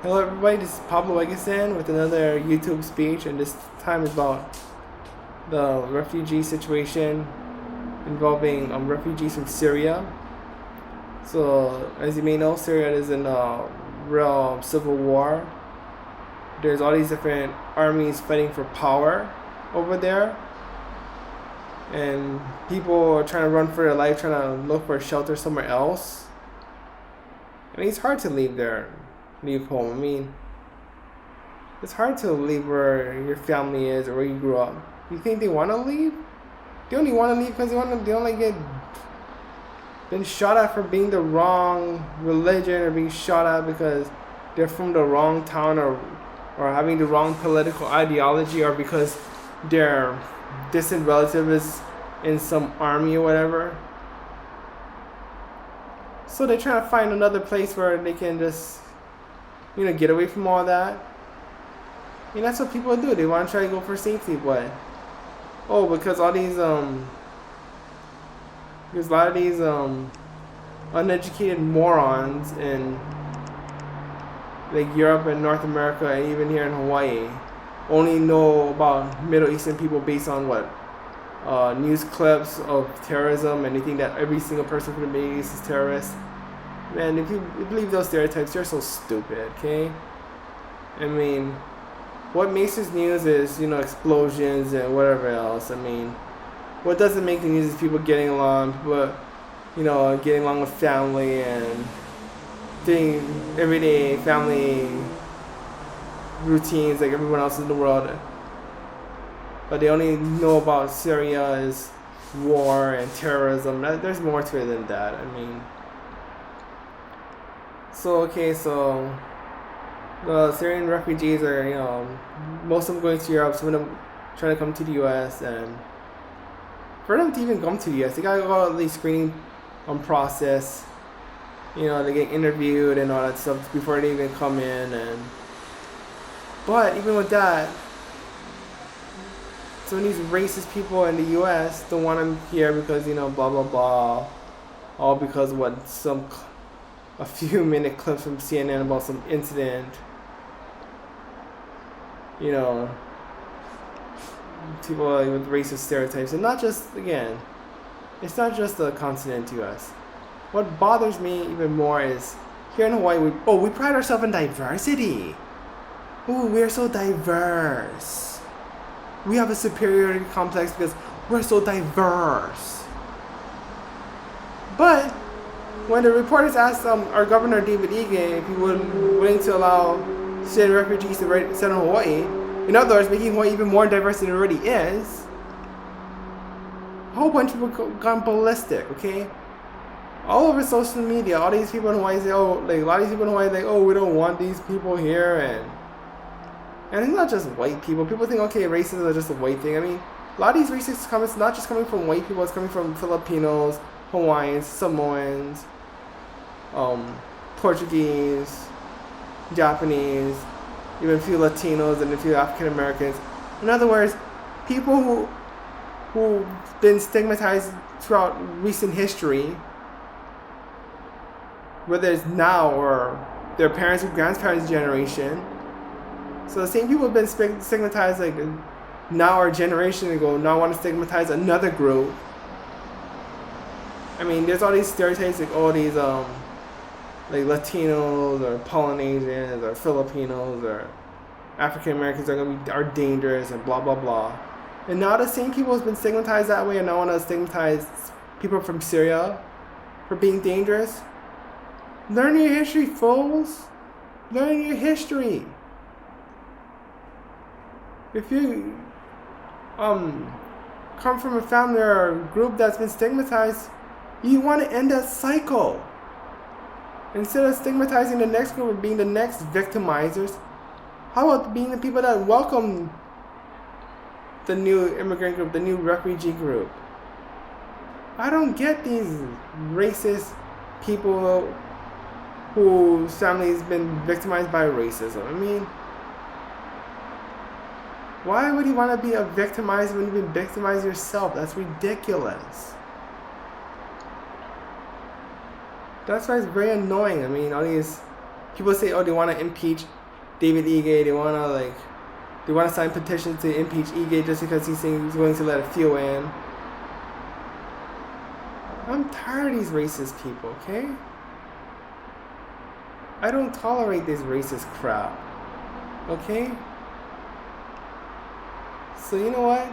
Hello everybody, this is Pablo Wegesend with another YouTube speech, and this time is about the refugee situation involving refugees from Syria. So, as you may know, Syria is in a real civil war. There's all these different armies fighting for power over there, and people are trying to run for their life, trying to look for shelter somewhere else. And it's hard to leave home. I mean, it's hard to leave where your family is or where you grew up. You think they want to leave? They only want to leave because they only get been shot at for being the wrong religion, or being shot at because they're from the wrong town, or having the wrong political ideology, or because their distant relative is in some army or whatever. So they're trying to find another place where they can just, get away from all that. That's what people do. They want to try to go for safety, but because all these there's a lot of these uneducated morons in like Europe and North America, and even here in Hawaii, only know about Middle Eastern people based on what news clips of terrorism, and they think that every single person from the Middle East is terrorist. Man, if you believe those stereotypes, you're so stupid, okay? I mean, what makes this news is, explosions and whatever else. I mean, what doesn't make the news is people getting along, getting along with family and doing everyday family routines like everyone else in the world. But they only know about Syria as war and terrorism. There's more to it than that. I mean, so the Syrian refugees are, most of them going to Europe, some of them trying to come to the U.S., and for them to even come to the U.S., they gotta go through the screening process. They get interviewed and all that stuff before they even come in, but even with that, some of these racist people in the U.S. don't want them here because, blah blah blah, all because of what a few minute clips from CNN about some incident. People with racist stereotypes, and it's not just the continent U.S. What bothers me even more is here in Hawaii, we pride ourselves in diversity. We are so diverse. We have a superiority complex because we're so diverse. But when the reporters asked our governor David Ige if he was willing to allow Syrian refugees to settle in Hawaii, in other words, making Hawaii even more diverse than it already is, a whole bunch of people gone ballistic, okay? All over social media, all these people in Hawaii say, a lot of these people in Hawaii like, we don't want these people here, and it's not just white people. People think, okay, racism is just a white thing. I mean, a lot of these racist comments not just coming from white people, it's coming from Filipinos, Hawaiians, Samoans, Portuguese, Japanese, even a few Latinos and a few African Americans. In other words, people who've been stigmatized throughout recent history, whether it's now or their parents' or grandparents' generation. So the same people have been stigmatized like now or a generation ago now want to stigmatize another group. I mean, there's all these stereotypes like all these like Latinos or Polynesians or Filipinos or African Americans are dangerous and blah blah blah. And now the same people has been stigmatized that way and now want to stigmatize people from Syria for being dangerous. Learn your history, fools. Learn your history. If you come from a family or a group that's been stigmatized, you want to end that cycle. Instead of stigmatizing the next group and being the next victimizers, how about being the people that welcome the new immigrant group, the new refugee group? I don't get these racist people whose family's been victimized by racism. I mean, why would you want to be a victimizer when you've been victimized yourself? That's ridiculous. That's why it's very annoying. I mean, all these People say, oh, they want to impeach David Ige. They want to sign petitions to impeach Ige just because he's saying he's willing to let a few in. I'm tired of these racist people, okay? I don't tolerate this racist crap, okay? So you know what?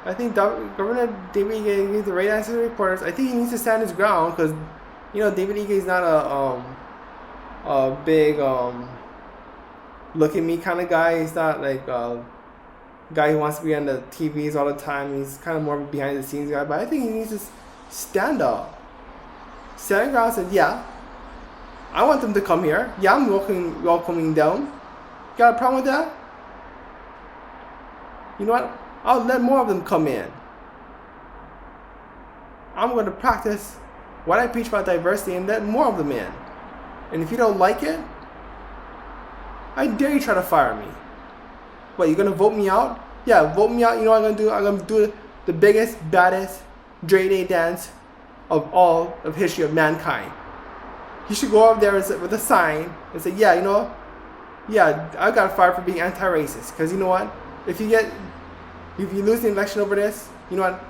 I think Governor David Ige needs the right answer to reporters. I think he needs to stand his ground because, David Ige is not a big look at me kind of guy. He's not like a guy who wants to be on the TVs all the time. He's kind of more of a behind the scenes guy. But I think he needs to stand up. Stand your ground and say, yeah, I want them to come here. Yeah, I'm welcoming them. Got a problem with that? You know what? I'll let more of them come in. I'm going to practice what I preach about diversity and let more of them in. And if you don't like it, I dare you try to fire me. What, you're going to vote me out? Yeah, vote me out. You know what I'm going to do? I'm going to do the biggest, baddest Dre Day dance of all of history of mankind. You should go up there with a sign and say, yeah, I got fired for being anti-racist. Because you know what? If you lose the election over this, you know what?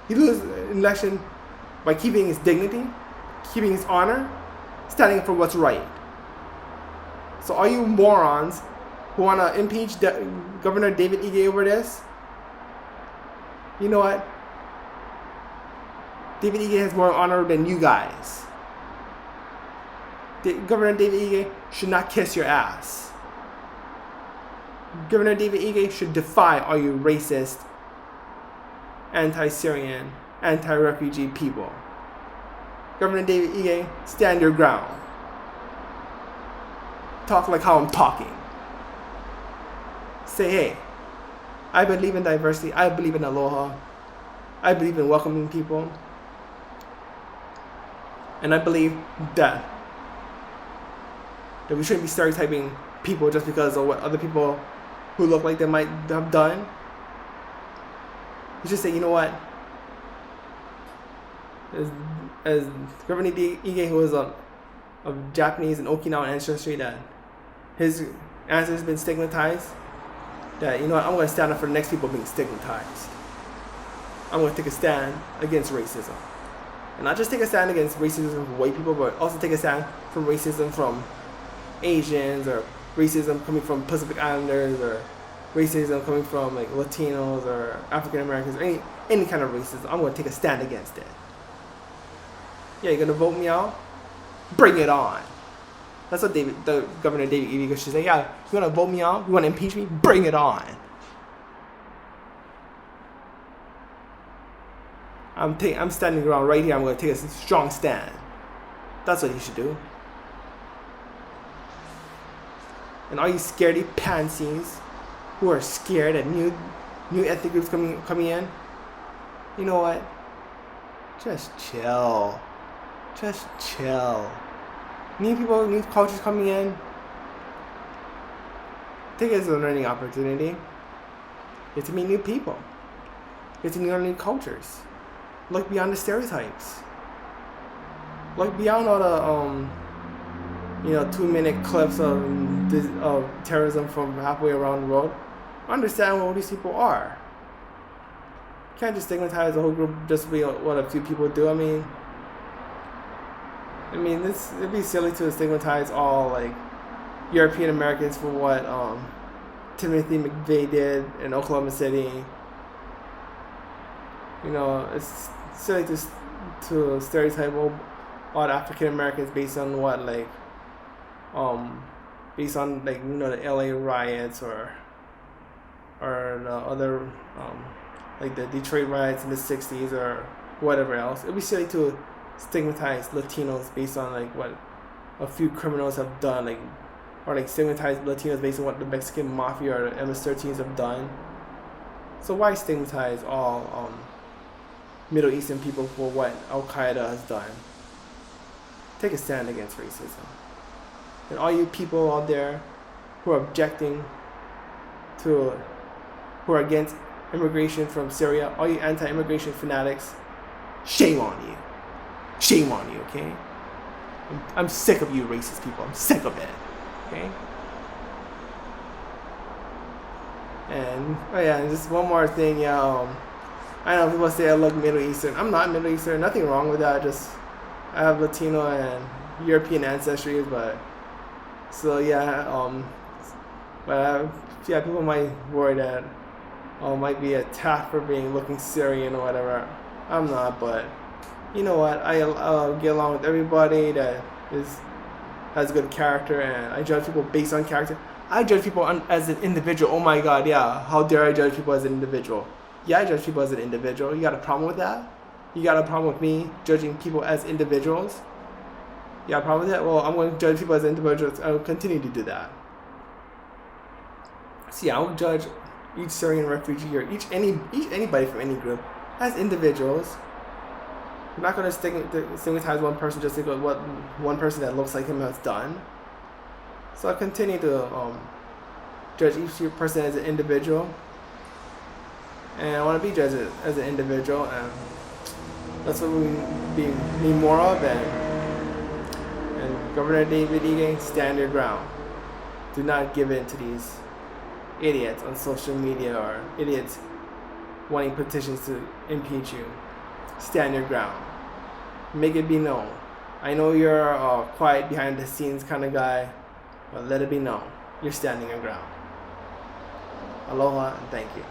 You lose the election by keeping his dignity, keeping his honor, standing up for what's right. So all you morons who want to impeach Governor David Ige over this, you know what? David Ige has more honor than you guys. Governor David Ige should not kiss your ass. Governor David Ige should defy all you racist, anti-Syrian, anti-refugee people. Governor David Ige, stand your ground. Talk like how I'm talking. Say, hey, I believe in diversity. I believe in aloha. I believe in welcoming people. And I believe that we shouldn't be stereotyping people just because of what other people who look like they might have done. You just say, you know what? As Governor Ige, who is of Japanese and Okinawan ancestry, that his answer has been stigmatized, that, you know what, I'm going to stand up for the next people being stigmatized. I'm going to take a stand against racism. And not just take a stand against racism from white people, but also take a stand from racism from Asians, or racism coming from Pacific Islanders, or racism coming from like Latinos or African Americans, or any kind of racism. I'm going to take a stand against it. Yeah, you're going to vote me out? Bring it on. That's what Governor David Ige should say. Yeah, you want to vote me out? You want to impeach me? Bring it on. I'm standing around right here. I'm going to take a strong stand. That's what he should do. And all you scaredy pansies who are scared at new ethnic groups coming in, you know what? Just chill. Just chill. New people, new cultures coming in. Take it as a learning opportunity. Get to meet new people. Get to learn new cultures. Look beyond the stereotypes. Look beyond all the 2-minute clips of terrorism from halfway around the world. Understand what these people are. You can't just stigmatize the whole group just be what a few people do. I mean, it'd be silly to stigmatize all like European Americans for what Timothy McVeigh did in Oklahoma City. It's silly to stereotype all African Americans based on what based on the LA riots or the other like the Detroit riots in the 60s or whatever else. It'd be silly to stigmatize Latinos based on what a few criminals have done, or stigmatize Latinos based on what the Mexican mafia or the MS-13s have done. So why stigmatize all Middle Eastern people for what Al Qaeda has done? Take a stand against racism. And all you people out there who are who are against immigration from Syria, all you anti-immigration fanatics, shame on you. Shame on you, okay? I'm sick of you racist people. I'm sick of it. Okay? And, oh yeah, and just one more thing, yeah, I know people say I look Middle Eastern. I'm not Middle Eastern. Nothing wrong with that. Just, I have Latino and European ancestry, but, so yeah, but yeah, people might worry that might be attacked for looking Syrian or whatever. I'm not, but you know what? I'll get along with everybody that has good character, and I judge people based on character. I judge people as an individual. Oh my God, yeah. How dare I judge people as an individual? Yeah, I judge people as an individual. You got a problem with that? You got a problem with me judging people as individuals? You got a problem with that? Well, I'm going to judge people as individuals. I'll continue to do that. So yeah, I'll judge each Syrian refugee or anybody from any group as individuals. I'm not going to stigmatize one person just because what one person that looks like him has done. So I continue to judge each person as an individual, and I want to be judged as an individual, and that's what we need more of. And Governor David Ige, stand your ground. Do not give in to these idiots on social media or idiots wanting petitions to impeach you. Stand your ground. Make it be known. I know you're a quiet behind the scenes kind of guy, but let it be known. You're standing your ground. Aloha and thank you.